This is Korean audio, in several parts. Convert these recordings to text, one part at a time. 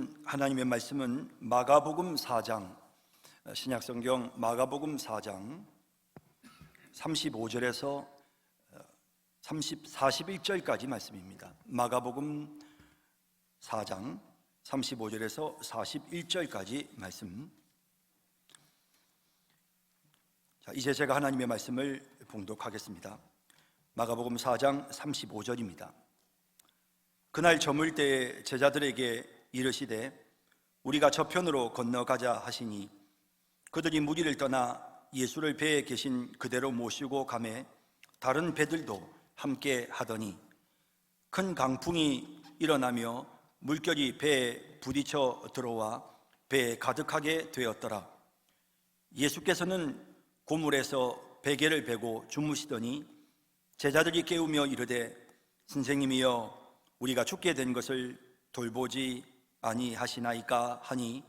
읽은 하나님의 말씀은 마가복음 4장, 신약성경 마가복음 4장 35절에서 41절까지 말씀입니다. 마가복음 4장 35절에서 41절까지 말씀. 자, 이제 제가 하나님의 말씀을 봉독하겠습니다. 마가복음 4장 35절입니다. 그날 저물 때에 제자들에게 이르시되 우리가 저편으로 건너가자 하시니 그들이 무리를 떠나 예수를 배에 계신 그대로 모시고 가매 다른 배들도 함께 하더니 큰 강풍이 일어나며 물결이 배에 부딪혀 들어와 배에 가득하게 되었더라. 예수께서는 고물에서 베개를 베고 주무시더니 제자들이 깨우며 이르되 선생님이여 우리가 죽게 된 것을 돌보지 아니하시나이까 하니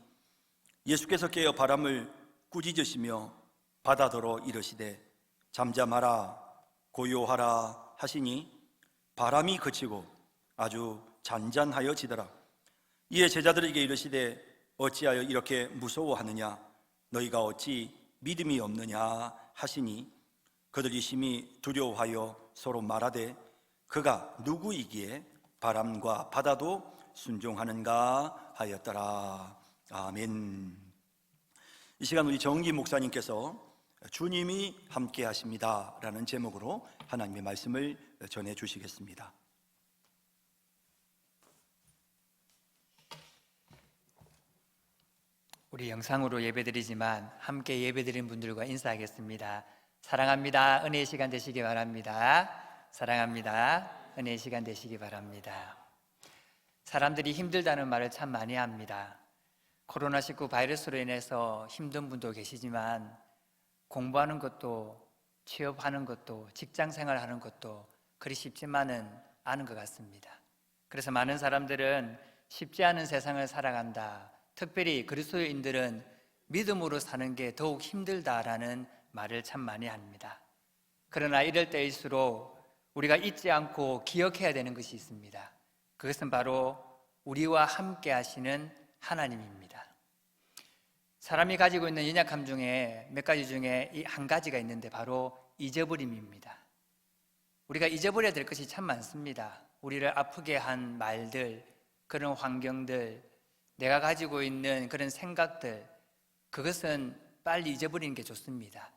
예수께서 깨어 바람을 꾸짖으시며 바다더러 이르시되 잠잠하라 고요하라 하시니 바람이 그치고 아주 잔잔하여지더라. 이에 제자들에게 이르시되 어찌하여 이렇게 무서워하느냐 너희가 어찌 믿음이 없느냐 하시니 그들이 심히 두려워하여 서로 말하되 그가 누구이기에 바람과 바다도 순종하는가 하였더라. 아멘. 이 시간 우리 정기 목사님께서 주님이 함께 하십니다 라는 제목으로 하나님의 말씀을 전해 주시겠습니다. 우리 영상으로 예배드리지만 함께 예배드린 분들과 인사하겠습니다. 사랑합니다. 은혜의 시간 되시기 바랍니다. 사랑합니다. 은혜의 시간 되시기 바랍니다. 사람들이 힘들다는 말을 참 많이 합니다. 코로나19 바이러스로 인해서 힘든 분도 계시지만 공부하는 것도 취업하는 것도 직장생활하는 것도 그리 쉽지만은 않은 것 같습니다. 그래서 많은 사람들은 쉽지 않은 세상을 살아간다, 특별히 그리스도인들은 믿음으로 사는 게 더욱 힘들다라는 말을 참 많이 합니다. 그러나 이럴 때일수록 우리가 잊지 않고 기억해야 되는 것이 있습니다. 그것은 바로 우리와 함께 하시는 하나님입니다. 사람이 가지고 있는 연약함 중에 몇 가지 중에 이 한 가지가 있는데 바로 잊어버림입니다. 우리가 잊어버려야 될 것이 참 많습니다. 우리를 아프게 한 말들, 그런 환경들, 내가 가지고 있는 그런 생각들, 그것은 빨리 잊어버리는 게 좋습니다.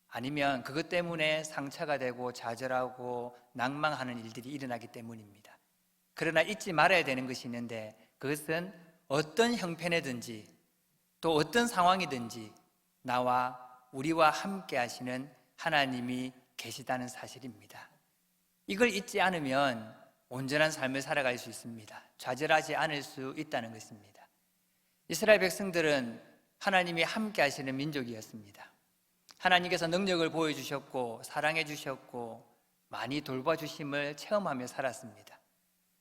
아니면 그것 때문에 상처가 되고 좌절하고 낭망하는 일들이 일어나기 때문입니다. 그러나 잊지 말아야 되는 것이 있는데 그것은 어떤 형편이든지 또 어떤 상황이든지 나와 우리와 함께 하시는 하나님이 계시다는 사실입니다. 이걸 잊지 않으면 온전한 삶을 살아갈 수 있습니다. 좌절하지 않을 수 있다는 것입니다. 이스라엘 백성들은 하나님이 함께 하시는 민족이었습니다. 하나님께서 능력을 보여주셨고 사랑해 주셨고 많이 돌봐주심을 체험하며 살았습니다.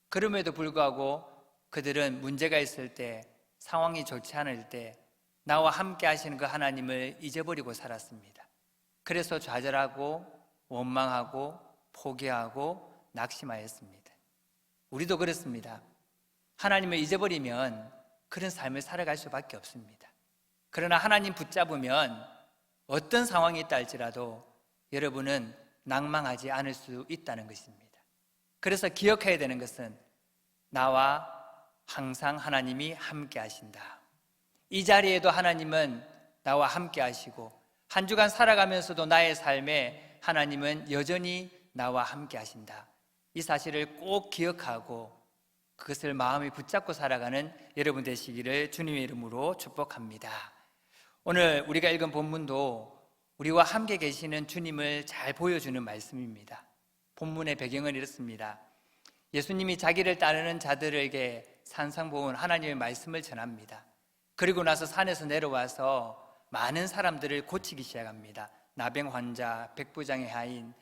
그럼에도 불구하고 그들은 문제가 있을 때, 상황이 좋지 않을 때 나와 함께 하시는 그 하나님을 잊어버리고 살았습니다. 그래서 좌절하고 원망하고 포기하고 낙심하였습니다. 우리도 그렇습니다. 하나님을 잊어버리면 그런 삶을 살아갈 수밖에 없습니다. 그러나 하나님 붙잡으면 어떤 상황이 있다 할지라도 여러분은 낭망하지 않을 수 있다는 것입니다. 그래서 기억해야 되는 것은 나와 항상 하나님이 함께 하신다. 이 자리에도 하나님은 나와 함께 하시고 한 주간 살아가면서도 나의 삶에 하나님은 여전히 나와 함께 하신다. 이 사실을 꼭 기억하고 그것을 마음에 붙잡고 살아가는 여러분 되시기를 주님의 이름으로 축복합니다. 오늘 우리가 읽은 본문도 우리와 함께 계시는 주님을 잘 보여주는 말씀입니다. 본문의 배경은 이렇습니다. 예수님이 자기를 따르는 자들에게 산상보훈 하나님의 말씀을 전합니다. 그리고 나서 산에서 내려와서 많은 사람들을 고치기 시작합니다. 나병 환자, 백부장의 하인,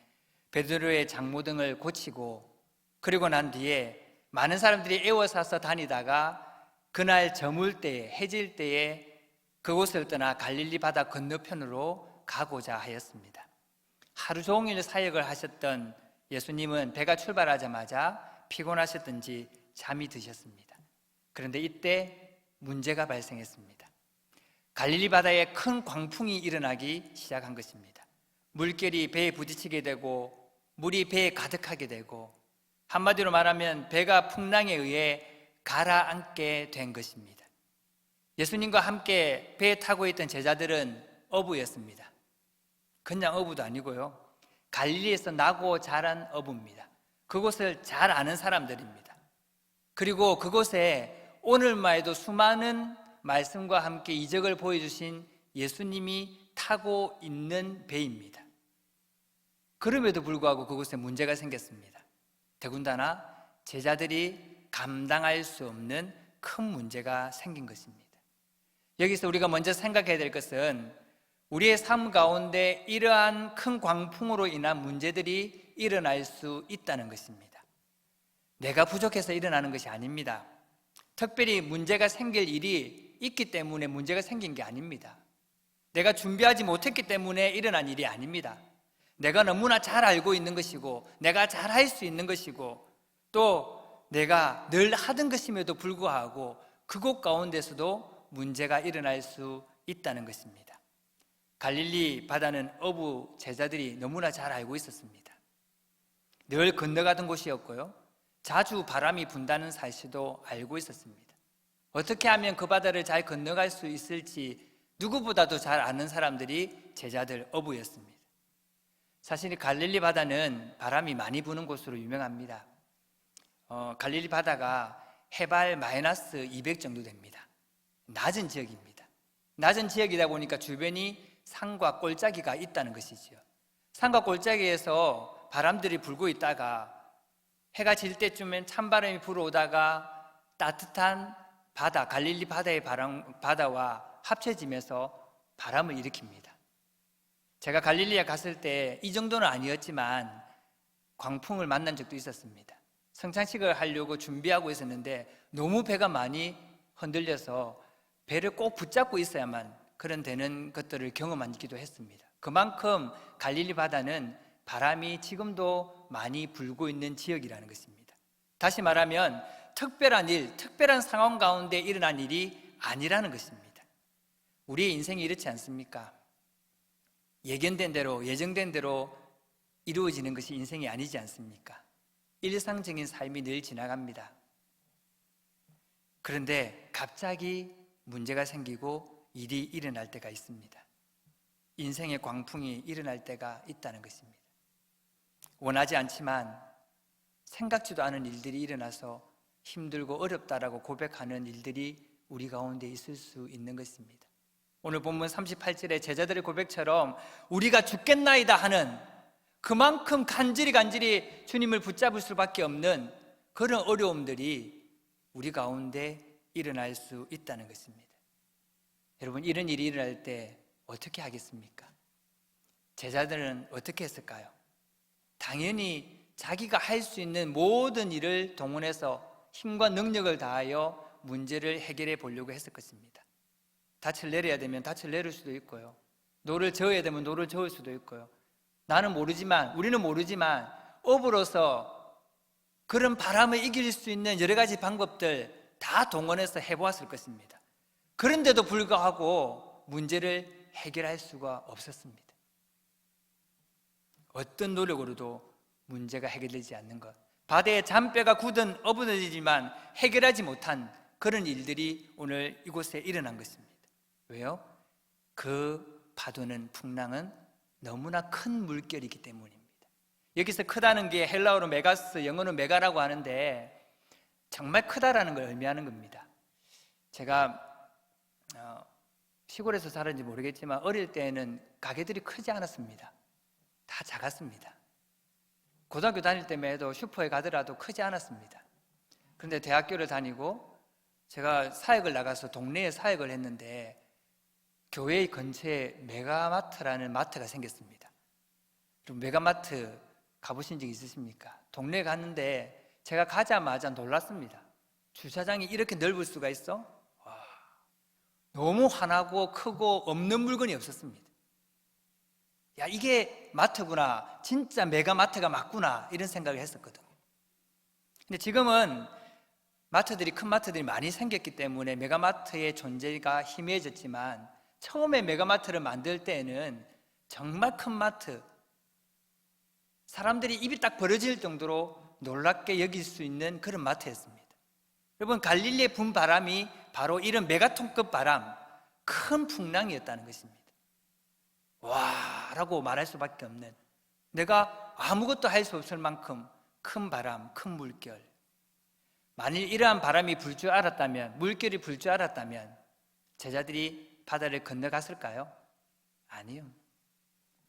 베드로의 장모 등을 고치고 그리고 난 뒤에 많은 사람들이 에워싸서 다니다가 그날 저물 때에, 해질 때에 그곳을 떠나 갈릴리 바다 건너편으로 가고자 하였습니다. 하루 종일 사역을 하셨던 예수님은 배가 출발하자마자 피곤하셨던지 잠이 드셨습니다. 그런데 이때 문제가 발생했습니다. 갈릴리 바다에 큰 광풍이 일어나기 시작한 것입니다. 물결이 배에 부딪히게 되고 물이 배에 가득하게 되고 한마디로 말하면 배가 풍랑에 의해 가라앉게 된 것입니다. 예수님과 함께 배에 타고 있던 제자들은 어부였습니다. 그냥 어부도 아니고요, 갈릴리에서 나고 자란 어부입니다. 그곳을 잘 아는 사람들입니다. 그리고 그곳에 오늘마에도 수많은 말씀과 함께 이적을 보여주신 예수님이 타고 있는 배입니다. 그럼에도 불구하고 그곳에 문제가 생겼습니다. 더군다나 제자들이 감당할 수 없는 큰 문제가 생긴 것입니다. 여기서 우리가 먼저 생각해야 될 것은 우리의 삶 가운데 이러한 큰 광풍으로 인한 문제들이 일어날 수 있다는 것입니다. 내가 부족해서 일어나는 것이 아닙니다. 특별히 문제가 생길 일이 있기 때문에 문제가 생긴 게 아닙니다. 내가 준비하지 못했기 때문에 일어난 일이 아닙니다. 내가 너무나 잘 알고 있는 것이고 내가 잘 할 수 있는 것이고 또 내가 늘 하던 것임에도 불구하고 그곳 가운데서도 문제가 일어날 수 있다는 것입니다. 갈릴리 바다는 어부 제자들이 너무나 잘 알고 있었습니다. 늘 건너가던 곳이었고요, 자주 바람이 분다는 사실도 알고 있었습니다. 어떻게 하면 그 바다를 잘 건너갈 수 있을지 누구보다도 잘 아는 사람들이 제자들 어부였습니다. 사실 갈릴리 바다는 바람이 많이 부는 곳으로 유명합니다. 갈릴리 바다가 해발 마이너스 200 정도 됩니다. 낮은 지역입니다. 낮은 지역이다 보니까 주변이 산과 골짜기가 있다는 것이지요. 산과 골짜기에서 바람들이 불고 있다가 해가 질 때쯤엔 찬바람이 불어오다가 따뜻한 바다, 갈릴리 바다의 바다와 합쳐지면서 바람을 일으킵니다. 제가 갈릴리에 갔을 때 이 정도는 아니었지만 광풍을 만난 적도 있었습니다. 성찬식을 하려고 준비하고 있었는데 너무 배가 많이 흔들려서 배를 꼭 붙잡고 있어야만 그런 되는 것들을 경험하기도 했습니다. 그만큼 갈릴리 바다는 바람이 지금도 많이 불고 있는 지역이라는 것입니다. 다시 말하면 특별한 일, 특별한 상황 가운데 일어난 일이 아니라는 것입니다. 우리의 인생이 이렇지 않습니까? 예견된 대로, 예정된 대로 이루어지는 것이 인생이 아니지 않습니까? 일상적인 삶이 늘 지나갑니다. 그런데 갑자기 문제가 생기고 일이 일어날 때가 있습니다. 인생의 광풍이 일어날 때가 있다는 것입니다. 원하지 않지만 생각지도 않은 일들이 일어나서 힘들고 어렵다라고 고백하는 일들이 우리 가운데 있을 수 있는 것입니다. 오늘 본문 38절의 제자들의 고백처럼 우리가 죽겠나이다 하는 그만큼 간절히 주님을 붙잡을 수밖에 없는 그런 어려움들이 우리 가운데 일어날 수 있다는 것입니다. 여러분, 이런 일이 일어날 때 어떻게 하겠습니까? 제자들은 어떻게 했을까요? 당연히 자기가 할 수 있는 모든 일을 동원해서 힘과 능력을 다하여 문제를 해결해 보려고 했을 것입니다. 닻을 내려야 되면 닻을 내릴 수도 있고요, 노를 저어야 되면 노를 저을 수도 있고요, 우리는 모르지만 어부로서 그런 바람을 이길 수 있는 여러 가지 방법들 다 동원해서 해보았을 것입니다. 그런데도 불구하고 문제를 해결할 수가 없었습니다. 어떤 노력으로도 문제가 해결되지 않는 것, 바다에 잔뼈가 굳은 어부들이지만 해결하지 못한 그런 일들이 오늘 이곳에 일어난 것입니다. 왜요? 그 파도는, 풍랑은 너무나 큰 물결이기 때문입니다. 여기서 크다는 게 헬라어로 메가스, 영어로 메가라고 하는데 정말 크다라는 걸 의미하는 겁니다. 제가 시골에서 살았는지 모르겠지만 어릴 때에는 가게들이 크지 않았습니다. 다 작았습니다. 고등학교 다닐 때만 해도 슈퍼에 가더라도 크지 않았습니다. 그런데 대학교를 다니고 제가 사역을 나가서 동네에 사역을 했는데 교회 근처에 메가마트라는 마트가 생겼습니다. 그럼 메가마트 가보신 적 있으십니까? 동네에 갔는데 제가 가자마자 놀랐습니다. 주차장이 이렇게 넓을 수가 있어? 와, 너무 환하고 크고 없는 물건이 없었습니다. 야, 이게 마트구나, 진짜 메가마트가 맞구나, 이런 생각을 했었거든요. 근데 지금은 마트들이 큰 마트들이 많이 생겼기 때문에 메가마트의 존재가 희미해졌지만 처음에 메가마트를 만들 때에는 정말 큰 마트, 사람들이 입이 딱 벌어질 정도로 놀랍게 여길 수 있는 그런 마트였습니다. 여러분, 갈릴리에 분 바람이 바로 이런 메가톤급 바람, 큰 풍랑이었다는 것입니다. 와 라고 말할 수밖에 없는, 내가 아무것도 할 수 없을 만큼 큰 바람, 큰 물결. 만일 이러한 바람이 불 줄 알았다면, 물결이 불 줄 알았다면 제자들이 바다를 건너갔을까요? 아니요,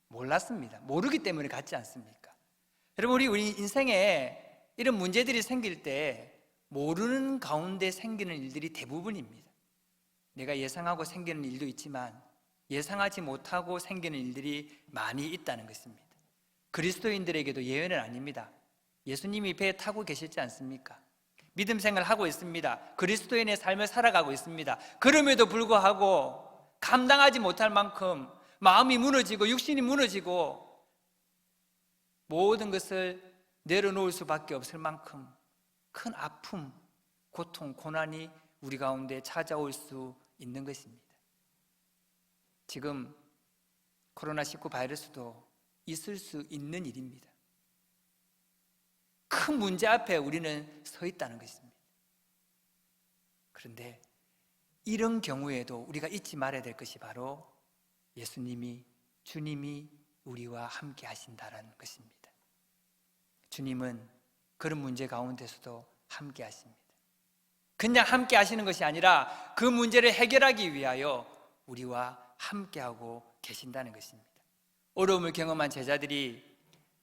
몰랐습니다. 모르기 때문에 갔지 않습니까? 여러분, 우리 인생에 이런 문제들이 생길 때 모르는 가운데 생기는 일들이 대부분입니다. 내가 예상하고 생기는 일도 있지만 예상하지 못하고 생기는 일들이 많이 있다는 것입니다. 그리스도인들에게도 예외는 아닙니다. 예수님이 배에 타고 계시지 않습니까? 믿음 생활을 하고 있습니다. 그리스도인의 삶을 살아가고 있습니다. 그럼에도 불구하고 감당하지 못할 만큼 마음이 무너지고 육신이 무너지고 모든 것을 내려놓을 수밖에 없을 만큼 큰 아픔, 고통, 고난이 우리 가운데 찾아올 수 있는 것입니다. 지금 코로나19 바이러스도 있을 수 있는 일입니다. 큰 문제 앞에 우리는 서 있다는 것입니다. 그런데 이런 경우에도 우리가 잊지 말아야 될 것이 바로 예수님이, 주님이 우리와 함께 하신다는 것입니다. 주님은 그런 문제 가운데서도 함께 하십니다. 그냥 함께 하시는 것이 아니라 그 문제를 해결하기 위하여 우리와 함께하고 계신다는 것입니다. 어려움을 경험한 제자들이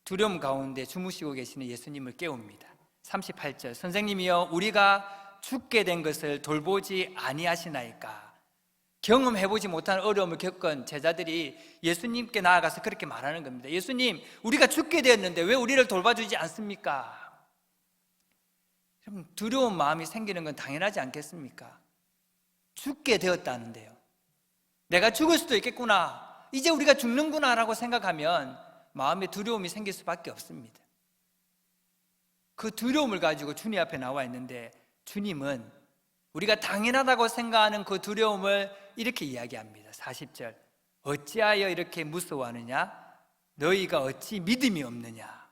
두려움 가운데 주무시고 계시는 예수님을 깨웁니다. 38절, 선생님이여 우리가 죽게 된 것을 돌보지 아니하시나이까. 경험해보지 못한 어려움을 겪은 제자들이 예수님께 나아가서 그렇게 말하는 겁니다. 예수님, 우리가 죽게 되었는데 왜 우리를 돌봐주지 않습니까? 두려운 마음이 생기는 건 당연하지 않겠습니까? 죽게 되었다는데요, 내가 죽을 수도 있겠구나, 이제 우리가 죽는구나 라고 생각하면 마음에 두려움이 생길 수밖에 없습니다. 그 두려움을 가지고 주님 앞에 나와 있는데 주님은 우리가 당연하다고 생각하는 그 두려움을 이렇게 이야기합니다. 40절, 어찌하여 이렇게 무서워하느냐? 너희가 어찌 믿음이 없느냐?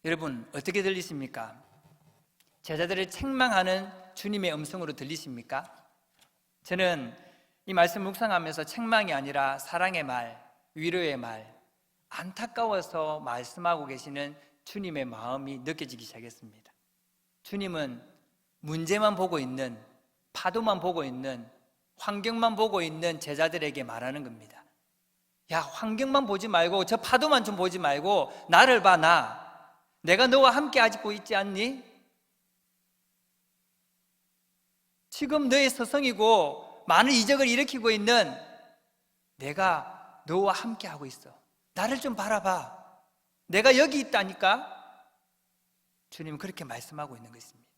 여러분, 어떻게 들리십니까? 제자들을 책망하는 주님의 음성으로 들리십니까? 저는 이 말씀 묵상하면서 책망이 아니라 사랑의 말, 위로의 말, 안타까워서 말씀하고 계시는 주님의 마음이 느껴지기 시작했습니다. 주님은 문제만 보고 있는, 파도만 보고 있는, 환경만 보고 있는 제자들에게 말하는 겁니다. 야, 환경만 보지 말고 저 파도만 좀 보지 말고 나를 봐, 내가 너와 함께 하고 있지 않니? 지금 너의 서성이고 많은 이적을 일으키고 있는 내가 너와 함께 하고 있어. 나를 좀 바라봐. 내가 여기 있다니까. 주님은 그렇게 말씀하고 있는 것입니다.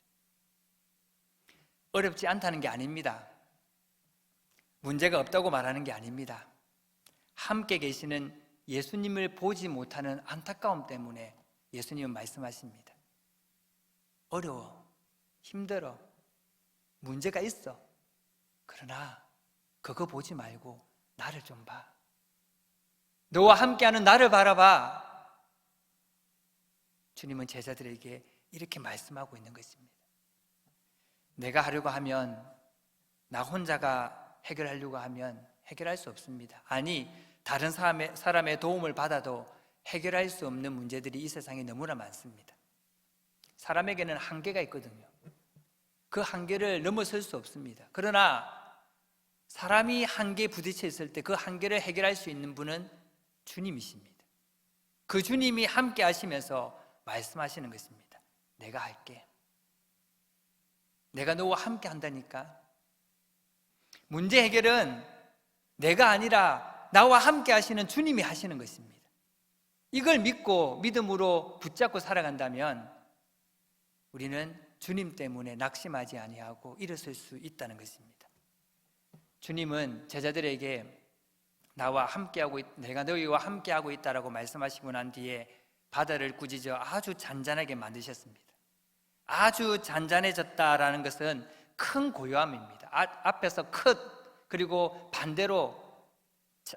어렵지 않다는 게 아닙니다. 문제가 없다고 말하는 게 아닙니다. 함께 계시는 예수님을 보지 못하는 안타까움 때문에 예수님은 말씀하십니다. 어려워, 힘들어, 문제가 있어. 그러나 그거 보지 말고 나를 좀 봐. 너와 함께하는 나를 바라봐. 주님은 제자들에게 이렇게 말씀하고 있는 것입니다. 내가 하려고 하면, 나 혼자가 해결하려고 하면 해결할 수 없습니다. 아니, 다른 사람의 도움을 받아도 해결할 수 없는 문제들이 이 세상에 너무나 많습니다. 사람에게는 한계가 있거든요. 그 한계를 넘어설 수 없습니다. 그러나 사람이 한계에 부딪혀 있을 때 그 한계를 해결할 수 있는 분은 주님이십니다. 그 주님이 함께 하시면서 말씀하시는 것입니다. 내가 할게. 내가 너와 함께 한다니까. 문제 해결은 내가 아니라 나와 함께 하시는 주님이 하시는 것입니다. 이걸 믿고 믿음으로 붙잡고 살아간다면 우리는 주님 때문에 낙심하지 아니하고 일어설 수 있다는 것입니다. 주님은 제자들에게 내가 너희와 함께하고 있다라고 말씀하시고 난 뒤에 바다를 꾸짖어 아주 잔잔하게 만드셨습니다. 아주 잔잔해졌다라는 것은 큰 고요함입니다. 앞에서 큰, 그리고 반대로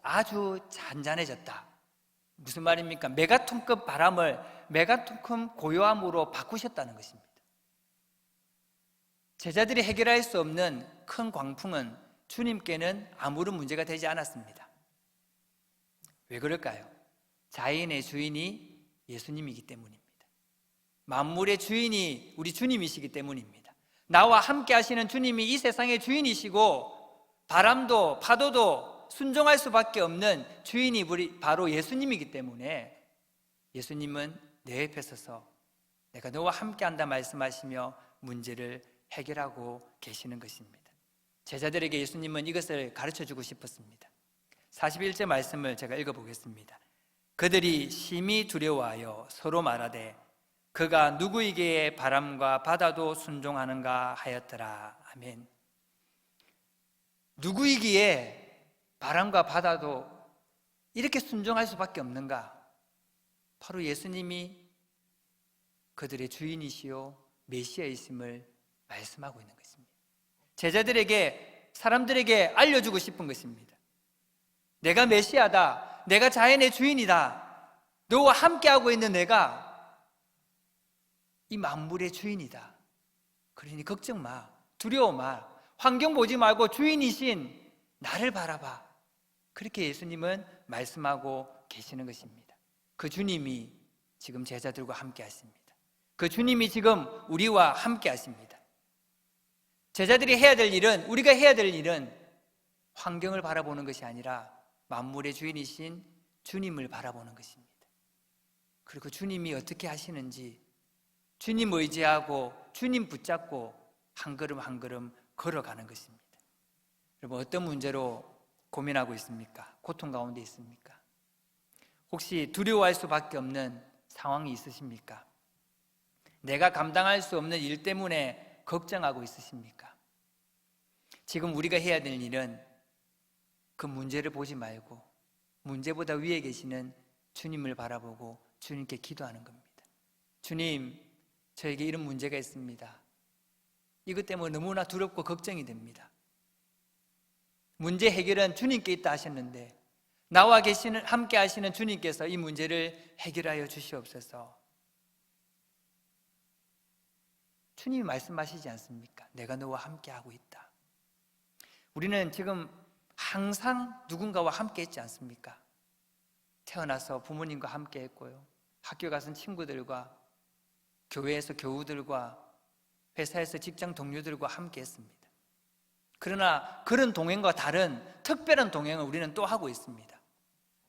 아주 잔잔해졌다. 무슨 말입니까? 메가톤급 바람을 메가톤급 고요함으로 바꾸셨다는 것입니다. 제자들이 해결할 수 없는 큰 광풍은 주님께는 아무런 문제가 되지 않았습니다. 왜 그럴까요? 자연의 주인이 예수님이기 때문입니다. 만물의 주인이 우리 주님이시기 때문입니다. 나와 함께 하시는 주님이 이 세상의 주인이시고 바람도 파도도 순종할 수밖에 없는 주인이 바로 예수님이기 때문에 예수님은 내 옆에 서서 내가 너와 함께 한다 말씀하시며 문제를 해결하고 계시는 것입니다. 제자들에게 예수님은 이것을 가르쳐주고 싶었습니다. 41절 말씀을 제가 읽어보겠습니다. 그들이 심히 두려워하여 서로 말하되 그가 누구에게 바람과 바다도 순종하는가 하였더라. 아멘. 누구이기에 바람과 바다도 이렇게 순종할 수밖에 없는가? 바로 예수님이 그들의 주인이시요 메시아이심을 말씀하고 있는 것입니다. 제자들에게, 사람들에게 알려주고 싶은 것입니다. 내가 메시아다. 내가 자연의 주인이다. 너와 함께하고 있는 내가 이 만물의 주인이다. 그러니 걱정 마. 두려워 마. 환경 보지 말고 주인이신 나를 바라봐. 그렇게 예수님은 말씀하고 계시는 것입니다. 그 주님이 지금 제자들과 함께 하십니다. 그 주님이 지금 우리와 함께 하십니다. 제자들이 해야 될 일은, 우리가 해야 될 일은 환경을 바라보는 것이 아니라 만물의 주인이신 주님을 바라보는 것입니다. 그리고 주님이 어떻게 하시는지 주님 의지하고 주님 붙잡고 한 걸음 한 걸음 걸어가는 것입니다. 여러분, 어떤 문제로 고민하고 있습니까? 고통 가운데 있습니까? 혹시 두려워할 수밖에 없는 상황이 있으십니까? 내가 감당할 수 없는 일 때문에 걱정하고 있으십니까? 지금 우리가 해야 될 일은 그 문제를 보지 말고 문제보다 위에 계시는 주님을 바라보고 주님께 기도하는 겁니다. 주님, 저에게 이런 문제가 있습니다. 이것 때문에 너무나 두렵고 걱정이 됩니다. 문제 해결은 주님께 있다 하셨는데 나와 함께 하시는 주님께서 이 문제를 해결하여 주시옵소서. 주님이 말씀하시지 않습니까? 내가 너와 함께 하고 있다. 우리는 지금 항상 누군가와 함께 했지 않습니까? 태어나서 부모님과 함께 했고요, 학교 가서 친구들과, 교회에서 교우들과, 회사에서 직장 동료들과 함께 했습니다. 그러나 그런 동행과 다른 특별한 동행을 우리는 또 하고 있습니다.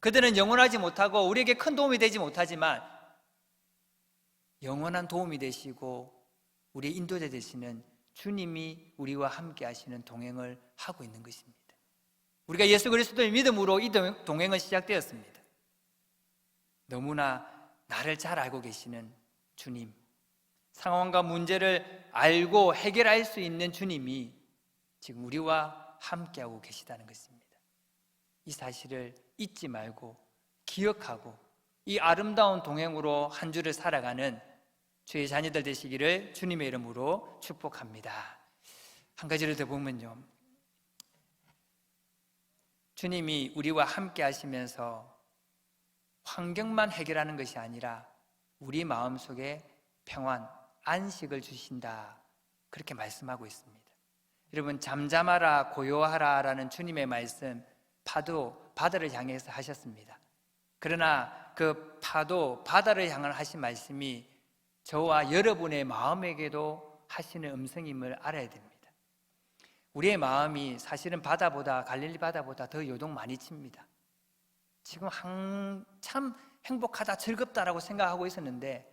그들은 영원하지 못하고 우리에게 큰 도움이 되지 못하지만 영원한 도움이 되시고 우리의 인도자 되시는 주님이 우리와 함께 하시는 동행을 하고 있는 것입니다. 우리가 예수 그리스도의 믿음으로 이 동행은 시작되었습니다. 너무나 나를 잘 알고 계시는 주님, 상황과 문제를 알고 해결할 수 있는 주님이 지금 우리와 함께하고 계시다는 것입니다. 이 사실을 잊지 말고 기억하고 이 아름다운 동행으로 한 주를 살아가는 주의 자녀들 되시기를 주님의 이름으로 축복합니다. 한 가지를 더 보면요, 주님이 우리와 함께 하시면서 환경만 해결하는 것이 아니라 우리 마음속에 평안, 안식을 주신다, 그렇게 말씀하고 있습니다. 여러분, 잠잠하라 고요하라 라는 주님의 말씀, 파도, 바다를 향해서 하셨습니다. 그러나 그 파도, 바다를 향한 하신 말씀이 저와 여러분의 마음에게도 하시는 음성임을 알아야 됩니다. 우리의 마음이 사실은 바다보다, 갈릴리 바다보다 더 요동 많이 칩니다. 지금 참 행복하다, 즐겁다라고 생각하고 있었는데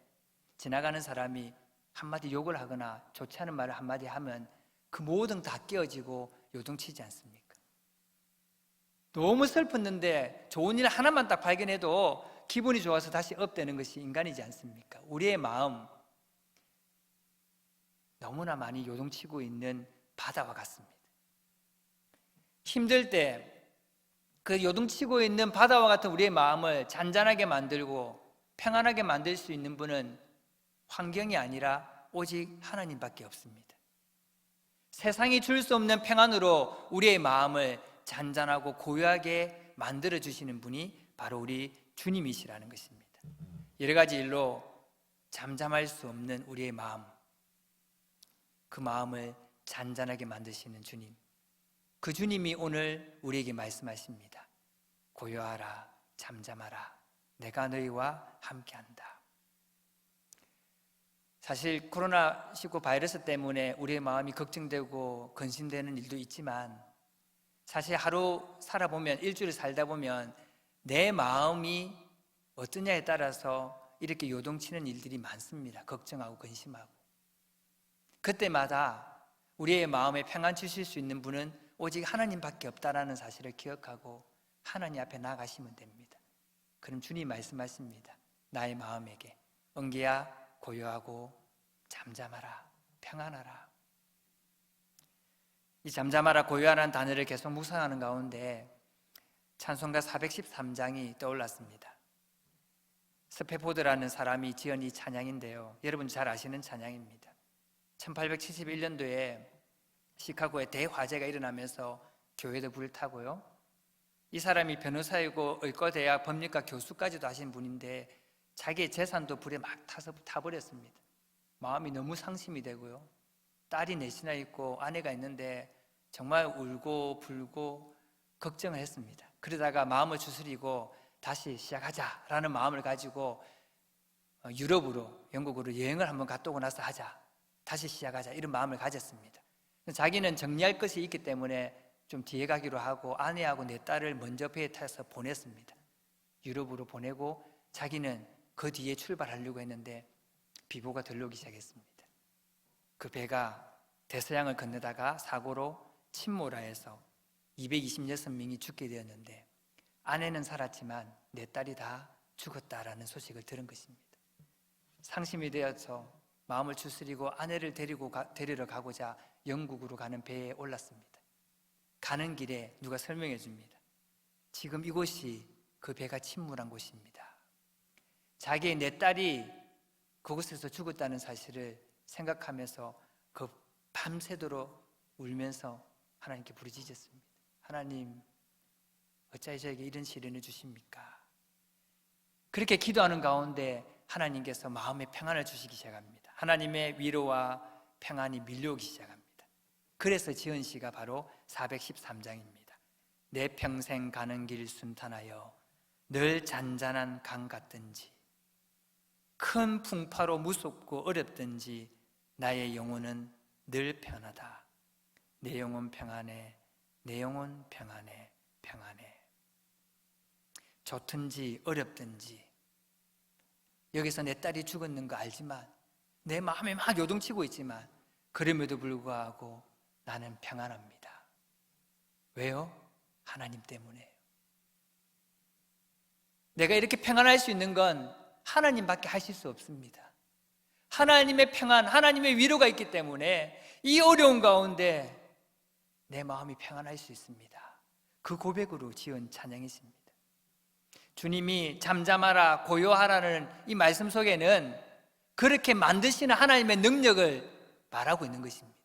지나가는 사람이 한마디 욕을 하거나 좋지 않은 말을 한마디 하면 그 모든 다 깨어지고 요동치지 않습니까? 너무 슬펐는데 좋은 일 하나만 딱 발견해도 기분이 좋아서 다시 업되는 것이 인간이지 않습니까? 우리의 마음 너무나 많이 요동치고 있는 바다와 같습니다. 힘들 때 그 요동치고 있는 바다와 같은 우리의 마음을 잔잔하게 만들고 평안하게 만들 수 있는 분은 환경이 아니라 오직 하나님밖에 없습니다. 세상이 줄 수 없는 평안으로 우리의 마음을 잔잔하고 고요하게 만들어 주시는 분이 바로 우리 주님이시라는 것입니다. 여러 가지 일로 잠잠할 수 없는 우리의 마음, 그 마음을 잔잔하게 만드시는 주님, 그 주님이 오늘 우리에게 말씀하십니다. 고요하라, 잠잠하라, 내가 너희와 함께한다. 사실 코로나19 바이러스 때문에 우리의 마음이 걱정되고 근심되는 일도 있지만, 사실 하루 살아보면, 일주일 살다 보면 내 마음이 어떠냐에 따라서 이렇게 요동치는 일들이 많습니다. 걱정하고 근심하고. 그때마다 우리의 마음에 평안 주실 수 있는 분은 오직 하나님밖에 없다라는 사실을 기억하고 하나님 앞에 나가시면 됩니다. 그럼 주님 말씀하십니다. 나의 마음에게 은기야, 고요하고 잠잠하라, 평안하라. 이 잠잠하라, 고요하라는 단어를 계속 묵상하는 가운데 찬송가 413장이 떠올랐습니다. 스페포드라는 사람이 지은 이 찬양인데요, 여러분 잘 아시는 찬양입니다. 1871년도에 시카고에 대화재가 일어나면서 교회도 불타고요, 이 사람이 변호사이고 의과대학 법률과 교수까지도 하신 분인데 자기의 재산도 불에 막 타버렸습니다. 마음이 너무 상심이 되고요, 딸이 넷이나 있고 아내가 있는데 정말 울고 불고 걱정을 했습니다. 그러다가 마음을 추스리고 다시 시작하자라는 마음을 가지고 유럽으로, 영국으로 여행을 한번 갔다 오고 나서 하자, 다시 시작하자, 이런 마음을 가졌습니다. 자기는 정리할 것이 있기 때문에 좀 뒤에 가기로 하고 아내하고 내 딸을 먼저 배에 타서 보냈습니다. 유럽으로 보내고 자기는 그 뒤에 출발하려고 했는데 비보가 들려오기 시작했습니다. 그 배가 대서양을 건너다가 사고로 침몰하여서 226명이 죽게 되었는데 아내는 살았지만 내 딸이 다 죽었다라는 소식을 들은 것입니다. 상심이 되어서 마음을 추스리고 아내를 데리러 가고자 영국으로 가는 배에 올랐습니다. 가는 길에 누가 설명해 줍니다. 지금 이곳이 그 배가 침몰한 곳입니다. 자기의 내 딸이 그곳에서 죽었다는 사실을 생각하면서 그 밤새도록 울면서 하나님께 부르짖었습니다. 하나님, 어찌하여 저에게 이런 시련을 주십니까? 그렇게 기도하는 가운데 하나님께서 마음의 평안을 주시기 시작합니다. 하나님의 위로와 평안이 밀려오기 시작합니다. 그래서 지은 시가 바로 413장입니다. 내 평생 가는 길 순탄하여 늘 잔잔한 강 같든지 큰 풍파로 무섭고 어렵든지 나의 영혼은 늘 편하다. 내 영혼 평안해, 내 영혼 평안해, 평안해. 좋든지 어렵든지, 여기서 내 딸이 죽었는 거 알지만 내 마음이 막 요동치고 있지만 그럼에도 불구하고 나는 평안합니다. 왜요? 하나님 때문에요. 내가 이렇게 평안할 수 있는 건 하나님밖에 하실 수 없습니다. 하나님의 평안, 하나님의 위로가 있기 때문에 이 어려운 가운데 내 마음이 평안할 수 있습니다. 그 고백으로 지은 찬양이십니다. 주님이 잠잠하라, 고요하라는 이 말씀 속에는 그렇게 만드시는 하나님의 능력을 말하고 있는 것입니다.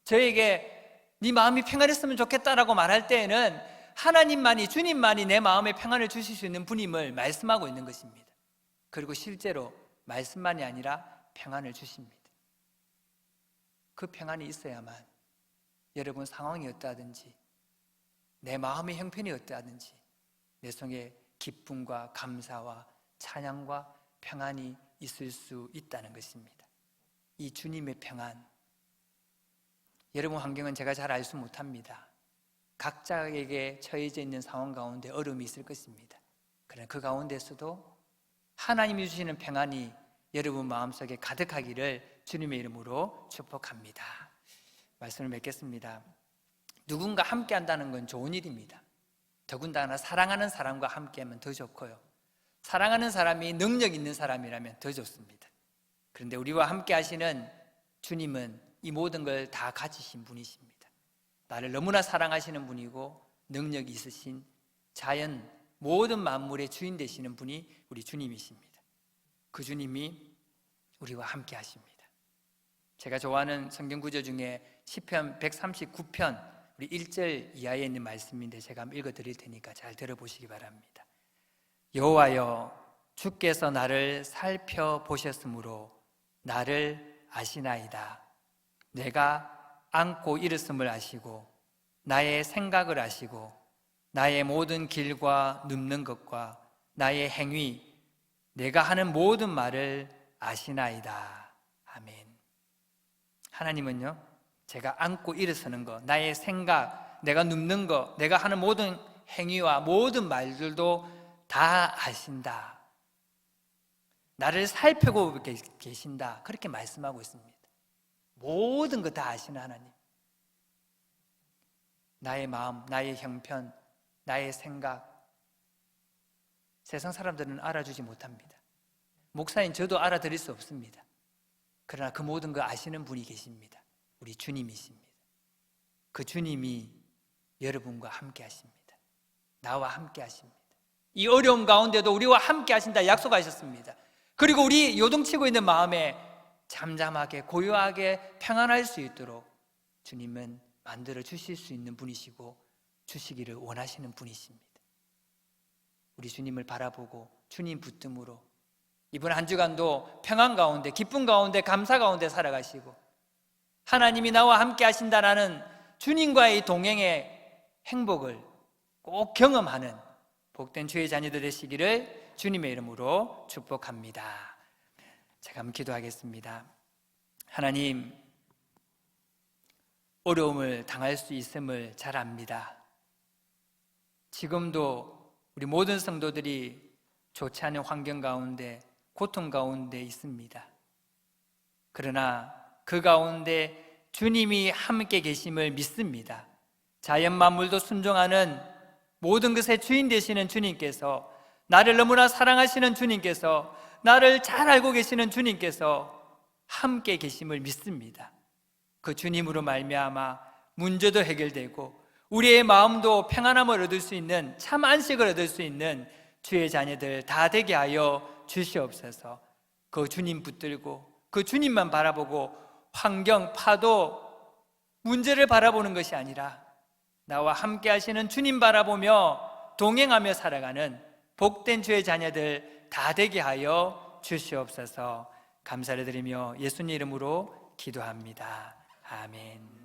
저에게 네 마음이 평안했으면 좋겠다라고 말할 때에는 하나님만이, 주님만이 내 마음에 평안을 주실 수 있는 분임을 말씀하고 있는 것입니다. 그리고 실제로 말씀만이 아니라 평안을 주십니다. 그 평안이 있어야만 여러분 상황이 어떠하든지, 내 마음의 형편이 어떠하든지 내 속에 기쁨과 감사와 찬양과 평안이 있을 수 있다는 것입니다. 이 주님의 평안, 여러분 환경은 제가 잘 알 수 못합니다. 각자에게 처해져 있는 상황 가운데 어려움이 있을 것입니다. 그러나 그 가운데서도 하나님이 주시는 평안이 여러분 마음속에 가득하기를 주님의 이름으로 축복합니다. 말씀을 맺겠습니다. 누군가 함께 한다는 건 좋은 일입니다. 더군다나 사랑하는 사람과 함께하면 더 좋고요, 사랑하는 사람이 능력 있는 사람이라면 더 좋습니다. 그런데 우리와 함께 하시는 주님은 이 모든 걸 다 가지신 분이십니다. 나를 너무나 사랑하시는 분이고 능력이 있으신, 자연 모든 만물의 주인 되시는 분이 우리 주님이십니다. 그 주님이 우리와 함께 하십니다. 제가 좋아하는 성경 구절 중에 시편 139편 우리 1절 이하에 있는 말씀인데 제가 한번 읽어드릴 테니까 잘 들어보시기 바랍니다. 여호와여, 주께서 나를 살펴보셨으므로 나를 아시나이다. 내가 안고 일었음을 아시고 나의 생각을 아시고 나의 모든 길과 눕는 것과 나의 행위, 내가 하는 모든 말을 아시나이다. 아멘. 하나님은요, 제가 안고 일어서는 것, 나의 생각, 내가 눕는 것, 내가 하는 모든 행위와 모든 말들도 다 아신다. 나를 살펴보고 계신다. 그렇게 말씀하고 있습니다. 모든 것 다 아시는 하나님. 나의 마음, 나의 형편, 나의 생각, 세상 사람들은 알아주지 못합니다. 목사인 저도 알아들을 수 없습니다. 그러나 그 모든 거 아시는 분이 계십니다. 우리 주님이십니다. 그 주님이 여러분과 함께 하십니다. 나와 함께 하십니다. 이 어려움 가운데도 우리와 함께 하신다 약속하셨습니다. 그리고 우리 요동치고 있는 마음에 잠잠하게 고요하게 평안할 수 있도록 주님은 만들어 주실 수 있는 분이시고 주시기를 원하시는 분이십니다. 우리 주님을 바라보고 주님 붙듦으로 이번 한 주간도 평안 가운데, 기쁨 가운데, 감사 가운데 살아가시고 하나님이 나와 함께 하신다라는 주님과의 동행의 행복을 꼭 경험하는 복된 주의 자녀들 되시기를 주님의 이름으로 축복합니다. 제가 한번 기도하겠습니다. 하나님, 어려움을 당할 수 있음을 잘 압니다. 지금도 우리 모든 성도들이 좋지 않은 환경 가운데, 고통 가운데 있습니다. 그러나 그 가운데 주님이 함께 계심을 믿습니다. 자연 만물도 순종하는 모든 것의 주인 되시는 주님께서, 나를 너무나 사랑하시는 주님께서, 나를 잘 알고 계시는 주님께서 함께 계심을 믿습니다. 그 주님으로 말미암아 문제도 해결되고 우리의 마음도 평안함을 얻을 수 있는, 참 안식을 얻을 수 있는 주의 자녀들 다 되게 하여 주시옵소서. 그 주님 붙들고 그 주님만 바라보고 환경, 파도, 문제를 바라보는 것이 아니라 나와 함께 하시는 주님 바라보며 동행하며 살아가는 복된 주의 자녀들 다 되게 하여 주시옵소서. 감사를 드리며 예수님 이름으로 기도합니다. 아멘.